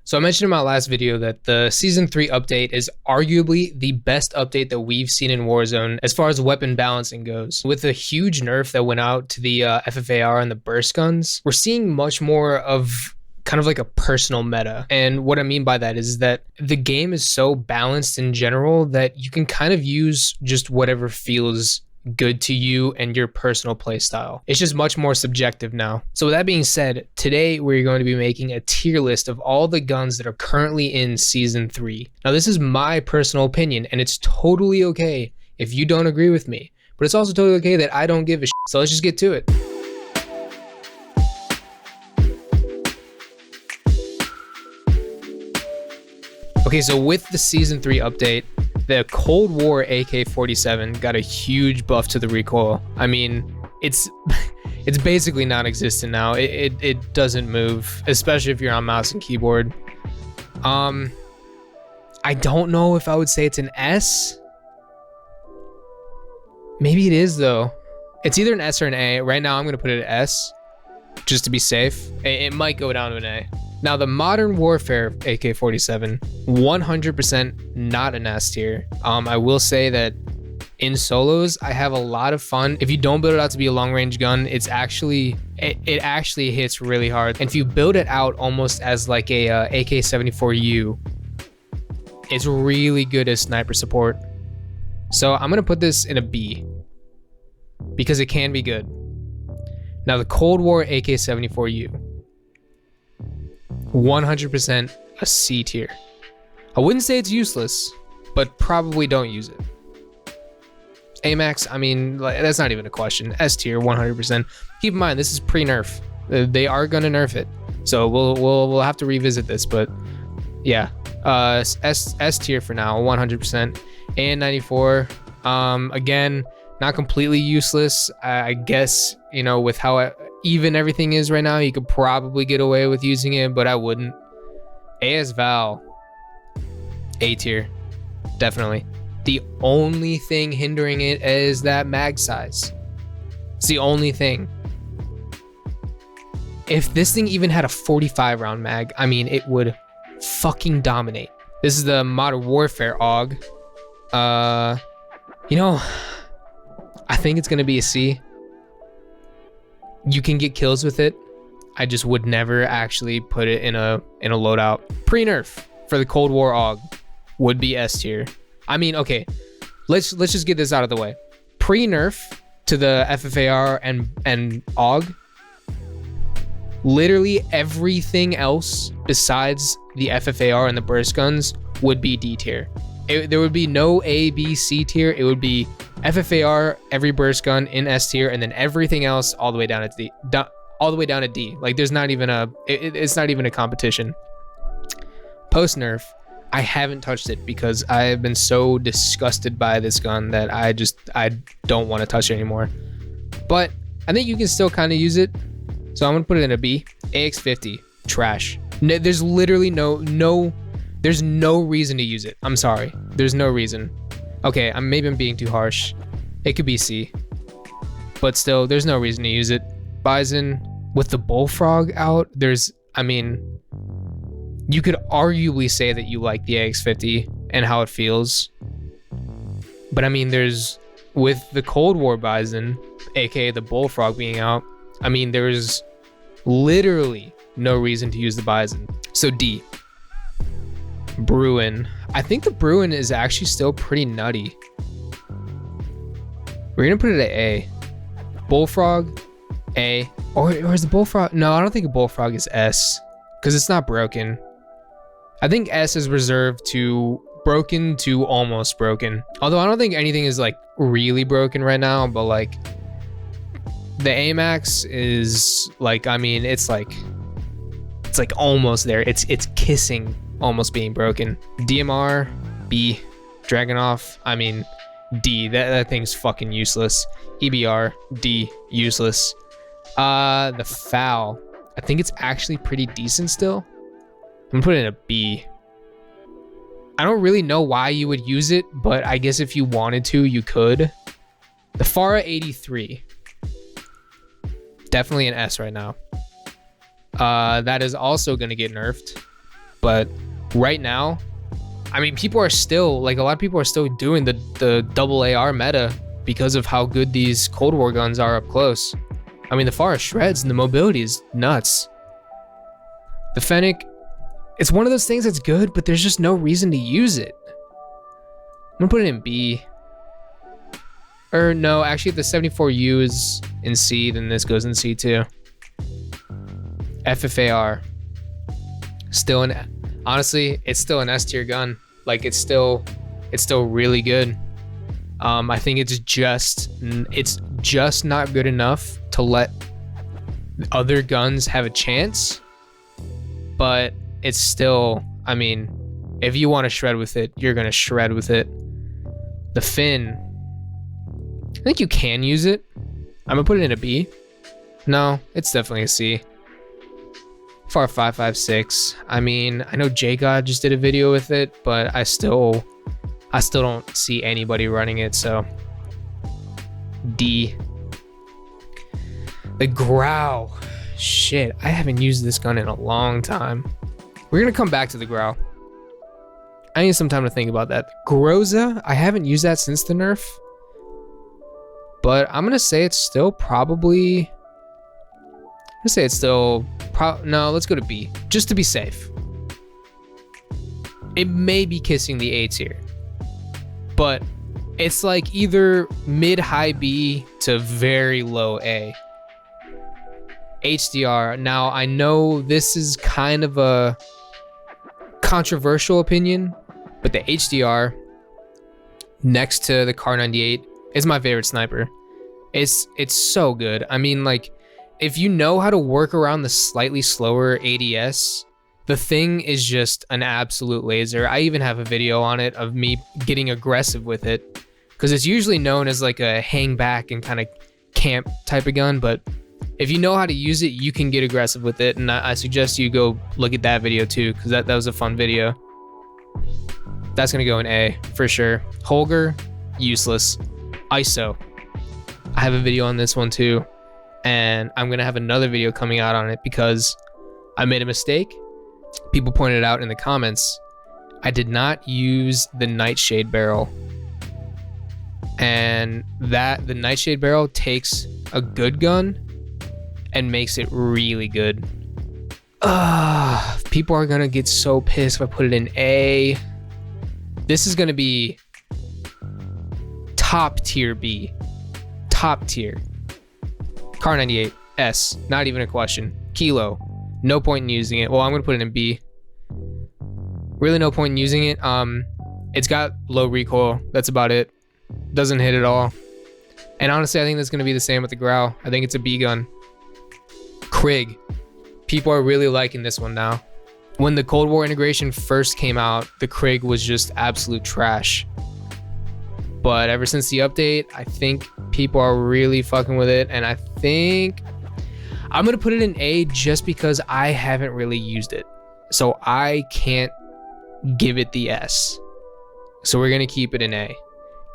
So I mentioned in my last video that the Season 3 update is arguably the best update that we've seen in Warzone as far as weapon balancing goes. With a huge nerf that went out to the FFAR and the burst guns, we're seeing much more of kind of like a personal meta. And what I mean by that is that the game is so balanced in general that you can kind of use just whatever feels good to you and your personal play style. It's just much more subjective now. So with that being said, today we're going to be making a tier list of all the guns that are currently in Season 3. Now this is my personal opinion, and it's totally okay if you don't agree with me, but it's also totally okay that I don't give a shit. So let's just get to it. Okay, so with the Season 3 update, the Cold War AK-47 got a huge buff to the recoil. I mean, it's basically non-existent now. It doesn't move, especially if you're on mouse and keyboard. I don't know if I would say it's an S. Maybe it is though. It's either an S or an A. Right now I'm gonna put it at S, just to be safe. It might go down to an A. Now the Modern Warfare AK-47, 100% not an S tier. I will say that in solos, I have a lot of fun. If you don't build it out to be a long range gun, it actually hits really hard. And if you build it out almost as like a AK-74U, it's really good as sniper support. So I'm gonna put this in a B because it can be good. Now the Cold War AK-74U, 100% a C tier. I wouldn't say it's useless, but probably don't use it. AMAX, I mean, that's not even a question. S tier, 100%. Keep in mind, this is pre-nerf. They are gonna nerf it, so we'll have to revisit this. But yeah, S tier for now, 100%. And 94, again, not completely useless. I guess, you know, with how even everything is right now, you could probably get away with using it, but I wouldn't. AS Val, A tier, definitely. The only thing hindering it is that mag size. It's the only thing. If this thing even had a 45 round mag, I mean, it would fucking dominate. This is the Modern Warfare AUG. You know, I think it's gonna be a C. You can get kills with it. I just would never actually put it in a loadout. Pre-nerf for the Cold War AUG would be S tier. I mean, okay, let's just get this out of the way. Pre-nerf to the FFAR and AUG, literally everything else besides the FFAR and the burst guns would be D tier. There would be no A, B, C tier. It would be FFAR, every burst gun in S tier, and then everything else all the way down to D. All the way down to D. Like there's not even it's not even a competition. Post nerf, I haven't touched it because I have been so disgusted by this gun that I don't want to touch it anymore. But I think you can still kind of use it, so I'm gonna put it in a B. AX50, trash. There's literally there's no reason to use it. I'm sorry. There's no reason. Okay, maybe I'm being too harsh. It could be C. But still, there's no reason to use it. Bison, with the Bullfrog out, I mean, you could arguably say that you like the AX50 and how it feels. But I mean, with the Cold War Bison, aka the Bullfrog being out, I mean, there's literally no reason to use the Bison. So D. Bruin. I think the Bruin is actually still pretty nutty. We're gonna put it at A. Bullfrog, A. Or is the Bullfrog? No, I don't think a Bullfrog is S, because it's not broken. I think S is reserved to broken to almost broken. Although I don't think anything is like really broken right now, but like the AMAX is like, I mean, it's like almost there. It's kissing almost being broken. DMR, B. Dragunov, I mean, D. That thing's fucking useless. EBR, D. Useless. The FAL, I think it's actually pretty decent still. I'm gonna put it in a B. I don't really know why you would use it, but I guess if you wanted to, you could. The FARA 83, definitely an S right now. That is also gonna get nerfed. But right now, I mean, people are still, like, a lot of people are still doing the double AR meta because of how good these Cold War guns are up close. I mean, the FAR shreds and the mobility is nuts. The Fennec, it's one of those things that's good, but there's just no reason to use it. I'm gonna put it in B. Or no, actually, if the 74U is in C, then this goes in C too. FFAR. Still honestly, it's still an S tier gun. Like, it's still really good. I think it's just not good enough to let other guns have a chance, but it's still, I mean, if you want to shred with it, you're gonna shred with it. The Fin, I think you can use it. I'm gonna put it in a B. No, it's definitely a C. FAR 5.56. I mean, I know JGod just did a video with it, but I still don't see anybody running it, so D. The Grau. Shit, I haven't used this gun in a long time. We're gonna come back to the Grau. I need some time to think about that. Groza, I haven't used that since the nerf, but I'm gonna say it's still probably, no, let's go to B, just to be safe. It may be kissing the A tier, but it's like either mid-high B to very low A. HDR, now I know this is kind of a controversial opinion, but the HDR next to the Kar 98 is my favorite sniper. It's so good. I mean, like, if you know how to work around the slightly slower ADS, the thing is just an absolute laser. I even have a video on it of me getting aggressive with it, because it's usually known as like a hang back and kind of camp type of gun, but if you know how to use it, you can get aggressive with it, and I suggest you go look at that video too, because that was a fun video. That's gonna go in A for sure. Holger, useless. ISO, I have a video on this one too, and I'm gonna have another video coming out on it because I made a mistake. People pointed out in the comments, I did not use the Nightshade barrel, and the Nightshade barrel takes a good gun and makes it really good. People are gonna get so pissed if I put it in A. This is gonna be top tier B. Top tier. Kar 98, S, not even a question. Kilo, no point in using it. Well, I'm gonna put it in B. Really no point in using it. It's got low recoil, that's about it. Doesn't hit at all. And honestly, I think that's gonna be the same with the Grau. I think it's a B gun. Krig, people are really liking this one now. When the Cold War integration first came out, the Krig was just absolute trash. But ever since the update, I think people are really fucking with it, and I think I'm gonna put it in A just because I haven't really used it. So I can't give it the S. So we're gonna keep it in A.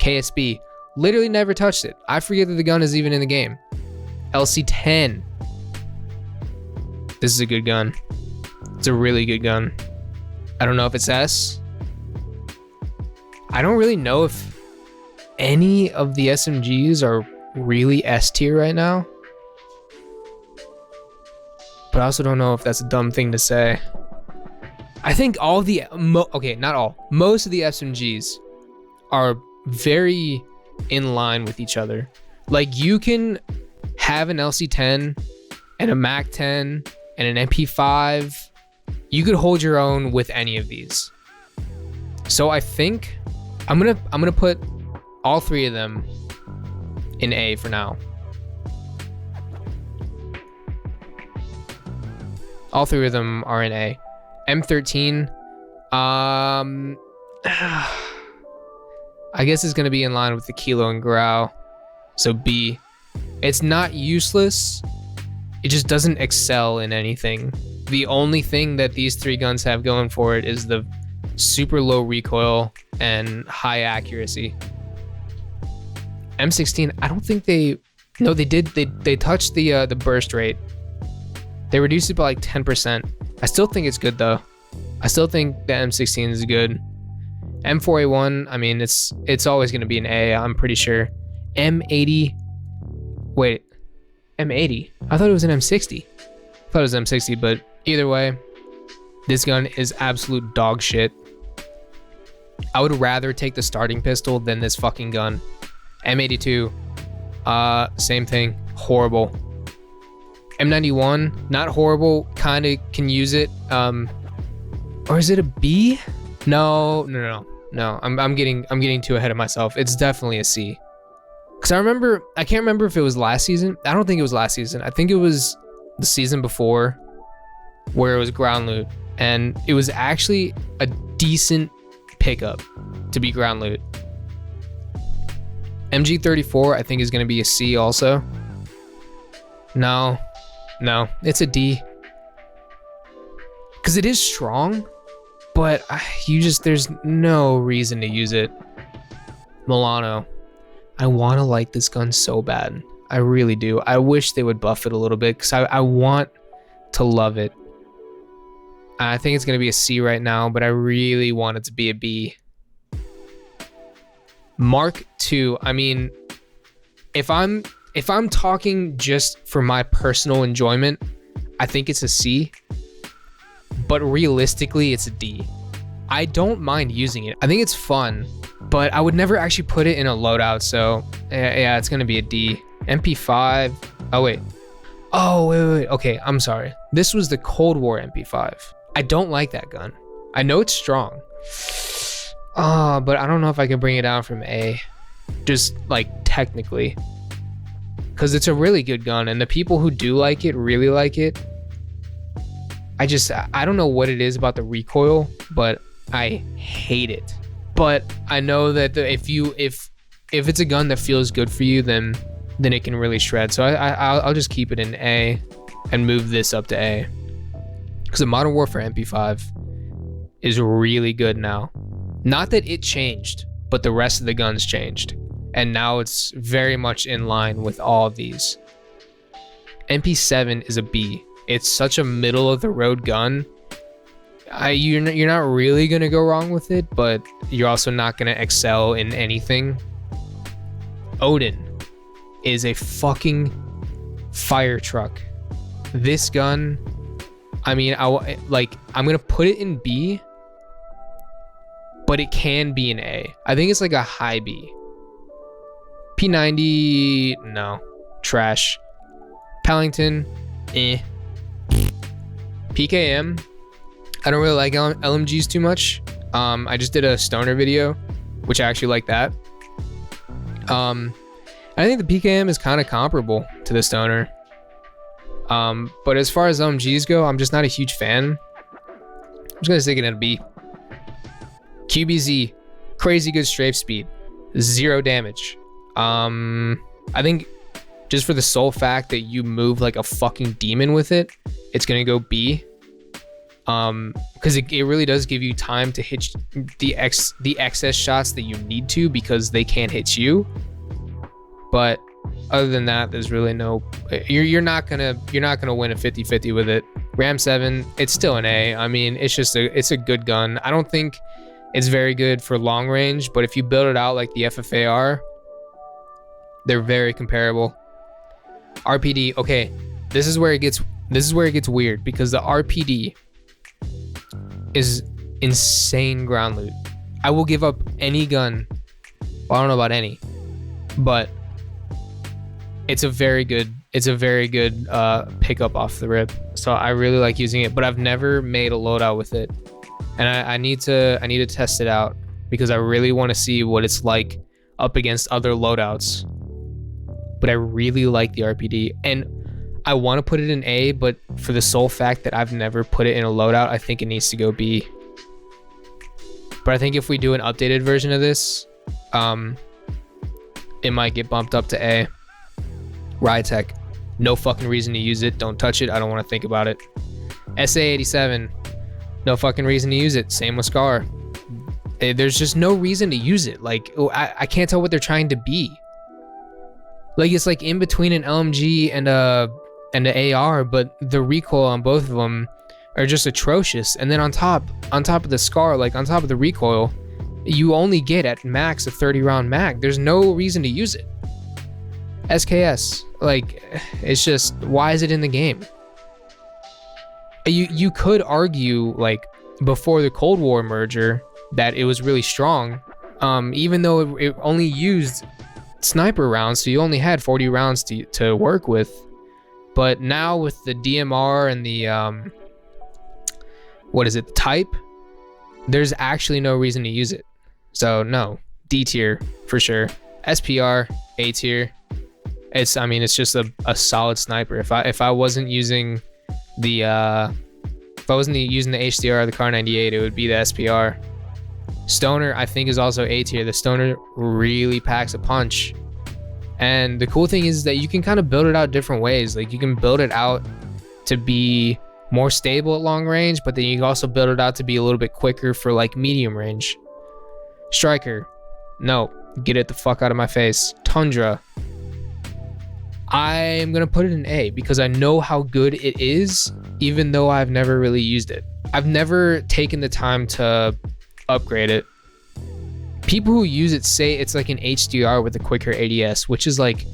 KSB, literally never touched it. I forget that the gun is even in the game. LC10. This is a good gun. It's a really good gun. I don't know if it's S. I don't really know if any of the SMGs are really S tier right now. But I also don't know if that's a dumb thing to say. I think all the, okay, not all. Most of the SMGs are very in line with each other. Like, you can have an LC10 and a MAC 10 and an MP5. You could hold your own with any of these. So I think I'm gonna put all three of them in A for now. All three of them are in A. M13, I guess it's gonna be in line with the Kilo and Grau, so B. It's not useless, it just doesn't excel in anything. The only thing that these three guns have going for it is the super low recoil and high accuracy. M16, I don't think they touched the burst rate. They reduced it by like 10%. I still think it's good though. I still think the M16 is good. M4A1, I mean, it's always going to be an A, I'm pretty sure. M80, wait, M80? I thought it was an M60. I thought it was M60, but either way, this gun is absolute dog shit. I would rather take the starting pistol than this fucking gun. M82, same thing, horrible. M91, not horrible, kind of can use it. Or is it a B? No. I'm getting too ahead of myself. It's definitely a C. Cause I can't remember if it was last season. I don't think it was last season. I think it was the season before, where it was ground loot, and it was actually a decent pickup to be ground loot. MG34 I think is gonna be a C also. No, it's a D. Cause it is strong, but there's no reason to use it. Milano. I want to like this gun so bad. I really do. I wish they would buff it a little bit because I want to love it. I think it's going to be a C right now, but I really want it to be a B. Mark II. I mean, if I'm talking just for my personal enjoyment, I think it's a C. But realistically, it's a D. I don't mind using it. I think it's fun, but I would never actually put it in a loadout. So yeah, it's gonna be a D. MP5. Oh wait. Okay, I'm sorry. This was the Cold War MP5. I don't like that gun. I know it's strong. But I don't know if I can bring it down from A. Just like technically. Because it's a really good gun, and the people who do like it really like it. I don't know what it is about the recoil, but I hate it. But I know that if it's a gun that feels good for you, then it can really shred. So I'll just keep it in A and move this up to A. Because the Modern Warfare MP5 is really good now. Not that it changed, but the rest of the guns changed. And now it's very much in line with all of these. MP7 is a B. It's such a middle of the road gun. You're not really gonna go wrong with it, but you're also not gonna excel in anything. Odin is a fucking fire truck. This gun, I mean, I'm gonna put it in B, but it can be an A. I think it's like a high B. P90, no, trash. Pellington, eh. PKM, I don't really like LMGs too much. I just did a stoner video, which I actually like that. I think the PKM is kind of comparable to the stoner. But as far as LMGs go, I'm just not a huge fan. I'm just gonna stick it in a B. QBZ, crazy good strafe speed, 0 damage. I think just for the sole fact that you move like a fucking demon with it, it's gonna go B. Because it really does give you time to hit the excess shots that you need to, because they can't hit you. But other than that, there's really no. You're not gonna win a 50-50 with it. Ram 7, it's still an A. I mean, it's a good gun. I don't think it's very good for long range, but if you build it out like the FFAR, they're very comparable. RPD, okay, this is where it gets weird, because the RPD is insane ground loot. I will give up any gun. Well, I don't know about any, but it's a very good pickup off the rip. So I really like using it, but I've never made a loadout with it, and I need to test it out, because I really want to see what it's like up against other loadouts. But I really like the RPD, and I want to put it in A, but for the sole fact that I've never put it in a loadout, I think it needs to go B. But I think if we do an updated version of this, it might get bumped up to A. Rytech, no fucking reason to use it. Don't touch it. I don't want to think about it. SA87, no fucking reason to use it. Same with Scar. There's just no reason to use it. Like, I can't tell what they're trying to be. Like, it's like in between an LMG and an AR, but the recoil on both of them are just atrocious. And then on top of the SCAR, like on top of the recoil, you only get at max a 30 round mag. There's no reason to use it. SKS, like, it's just, why is it in the game? You could argue, like, before the Cold War merger, that it was really strong, even though it only used sniper rounds, so you only had 40 rounds to work with. But now with the DMR and the the type, there's actually no reason to use it. So no, D tier for sure. SPR, A tier. It's just a solid sniper. If I wasn't using the HDR or the Kar 98, it would be the SPR. Stoner, I think, is also A tier. The Stoner really packs a punch. And the cool thing is that you can kind of build it out different ways. Like, you can build it out to be more stable at long range, but then you can also build it out to be a little bit quicker for like medium range. Striker, no, get it the fuck out of my face. Tundra, I'm gonna put it in A because I know how good it is, even though I've never really used it. I've never taken the time to upgrade it. People who use it say it's like an HDR with a quicker ADS, which is like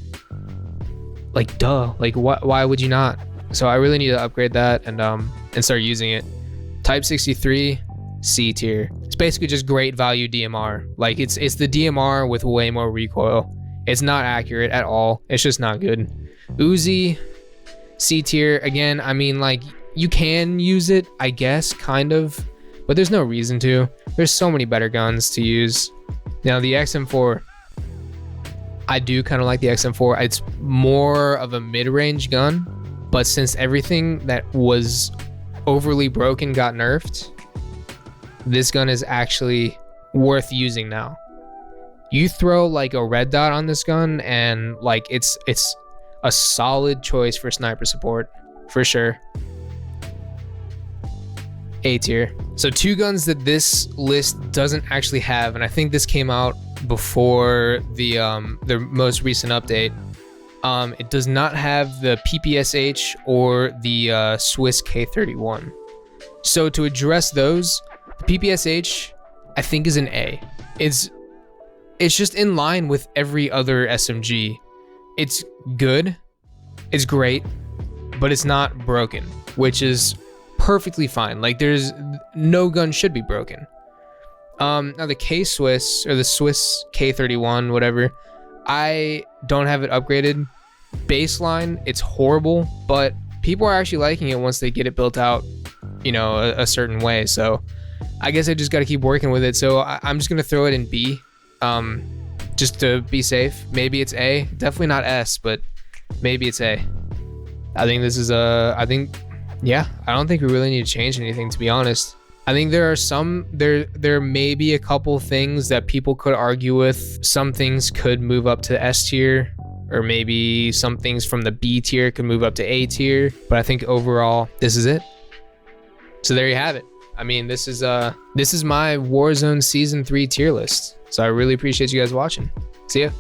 duh. Like, why would you not? So I really need to upgrade that and start using it. Type 63, C tier. It's basically just great value DMR. Like, it's the DMR with way more recoil. It's not accurate at all. It's just not good. Uzi, C tier. Again, I mean, like, you can use it, I guess, kind of, but there's no reason to. There's so many better guns to use. Now, the XM4, I do kind of like the XM4. It's more of a mid-range gun, but since everything that was overly broken got nerfed, this gun is actually worth using now. You throw like a red dot on this gun and like it's a solid choice for sniper support for sure. A tier. So two guns that this list doesn't actually have, and I think this came out before the most recent update. It does not have the PPSH or the Swiss K31. So to address those, the PPSH I think is an A. It's just in line with every other SMG. It's good, it's great, but it's not broken, which is perfectly fine. Like, there's no gun should be broken. Now the K-Swiss, or the Swiss K31, whatever, I don't have it upgraded. Baseline, it's horrible, but people are actually liking it once they get it built out, you know, a certain way. So I guess I just got to keep working with it. So I'm just going to throw it in B, just to be safe. Maybe it's A, definitely not S, but maybe it's A. I think this is I don't think we really need to change anything, to be honest. I think there are there may be a couple things that people could argue with. Some things could move up to S tier, or maybe some things from the B tier could move up to A tier, but I think overall this is it. So there you have it. I mean, this is my Warzone Season 3 tier list. So I really appreciate you guys watching. See ya.